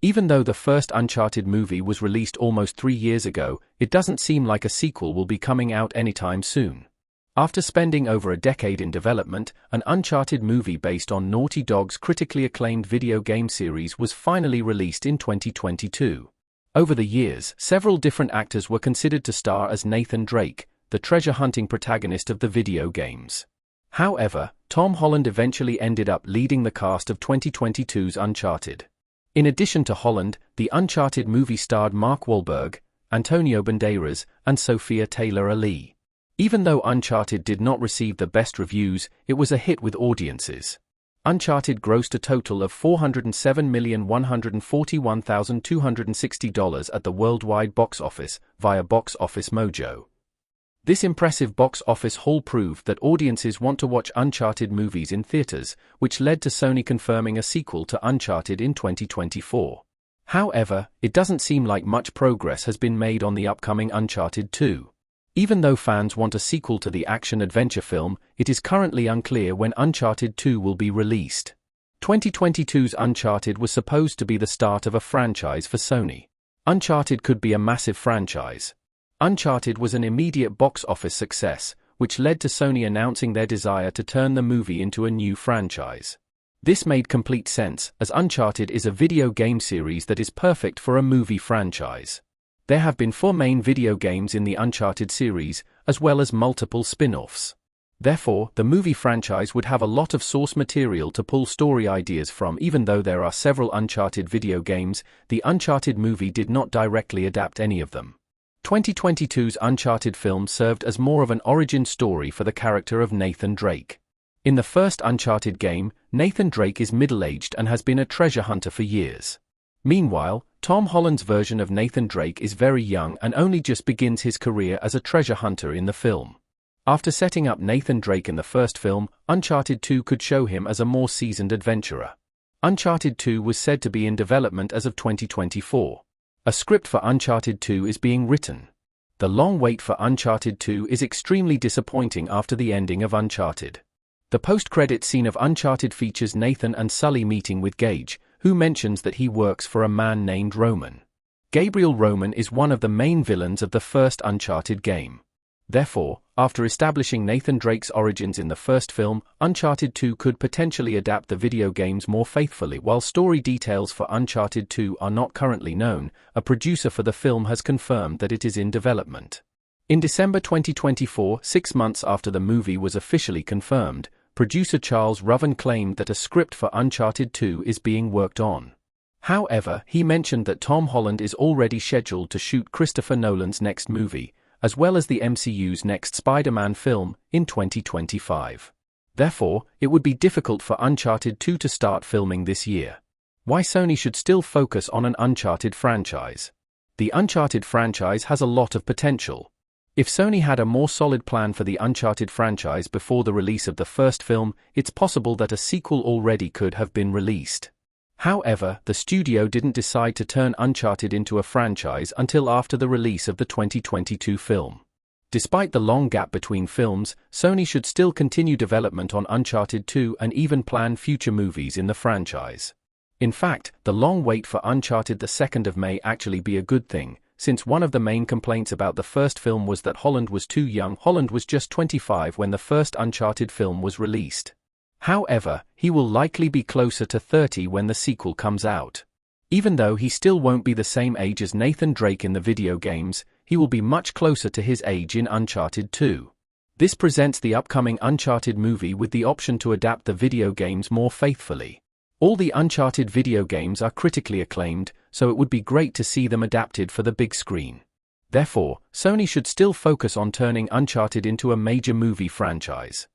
Even though the first Uncharted movie was released almost 3 years ago, it doesn't seem like a sequel will be coming out anytime soon. After spending over a decade in development, an Uncharted movie based on Naughty Dog's critically acclaimed video game series was finally released in 2022. Over the years, several different actors were considered to star as Nathan Drake, the treasure-hunting protagonist of the video games. However, Tom Holland eventually ended up leading the cast of 2022's Uncharted. In addition to Holland, the Uncharted movie starred Mark Wahlberg, Antonio Banderas, and Sophia Taylor-Ali. Even though Uncharted did not receive the best reviews, it was a hit with audiences. Uncharted grossed a total of $407,141,260 at the worldwide box office, via Box Office Mojo. This impressive box office haul proved that audiences want to watch Uncharted movies in theaters, which led to Sony confirming a sequel to Uncharted in 2024. However, it doesn't seem like much progress has been made on the upcoming Uncharted 2. Even though fans want a sequel to the action-adventure film, it is currently unclear when Uncharted 2 will be released. 2022's Uncharted was supposed to be the start of a franchise for Sony. Uncharted could be a massive franchise. Uncharted was an immediate box office success, which led to Sony announcing their desire to turn the movie into a new franchise. This made complete sense, as Uncharted is a video game series that is perfect for a movie franchise. There have been 4 main video games in the Uncharted series, as well as multiple spin-offs. Therefore, the movie franchise would have a lot of source material to pull story ideas from. Even though there are several Uncharted video games, the Uncharted movie did not directly adapt any of them. 2022's Uncharted film served as more of an origin story for the character of Nathan Drake. In the first Uncharted game, Nathan Drake is middle-aged and has been a treasure hunter for years. Meanwhile, Tom Holland's version of Nathan Drake is very young and only just begins his career as a treasure hunter in the film. After setting up Nathan Drake in the first film, Uncharted 2 could show him as a more seasoned adventurer. Uncharted 2 was said to be in development as of 2024. A script for Uncharted 2 is being written. The long wait for Uncharted 2 is extremely disappointing after the ending of Uncharted. The post-credit scene of Uncharted features Nathan and Sully meeting with Gage, who mentions that he works for a man named Roman. Gabriel Roman is one of the main villains of the first Uncharted game. Therefore, after establishing Nathan Drake's origins in the first film, Uncharted 2 could potentially adapt the video games more faithfully. While story details for Uncharted 2 are not currently known, a producer for the film has confirmed that it is in development. In December 2024, 6 months after the movie was officially confirmed, producer Charles Roven claimed that a script for Uncharted 2 is being worked on. However, he mentioned that Tom Holland is already scheduled to shoot Christopher Nolan's next movie, as well as the MCU's next Spider-Man film, in 2025. Therefore, it would be difficult for Uncharted 2 to start filming this year. Why Sony should still focus on an Uncharted franchise? The Uncharted franchise has a lot of potential. If Sony had a more solid plan for the Uncharted franchise before the release of the first film, it's possible that a sequel already could have been released. However, the studio didn't decide to turn Uncharted into a franchise until after the release of the 2022 film. Despite the long gap between films, Sony should still continue development on Uncharted 2 and even plan future movies in the franchise. In fact, the long wait for Uncharted the 2nd of May actually be a good thing, since one of the main complaints about the first film was that Holland was too young. Holland was just 25 when the first Uncharted film was released. However, he will likely be closer to 30 when the sequel comes out. Even though he still won't be the same age as Nathan Drake in the video games, he will be much closer to his age in Uncharted 2. This presents the upcoming Uncharted movie with the option to adapt the video games more faithfully. All the Uncharted video games are critically acclaimed, so it would be great to see them adapted for the big screen. Therefore, Sony should still focus on turning Uncharted into a major movie franchise.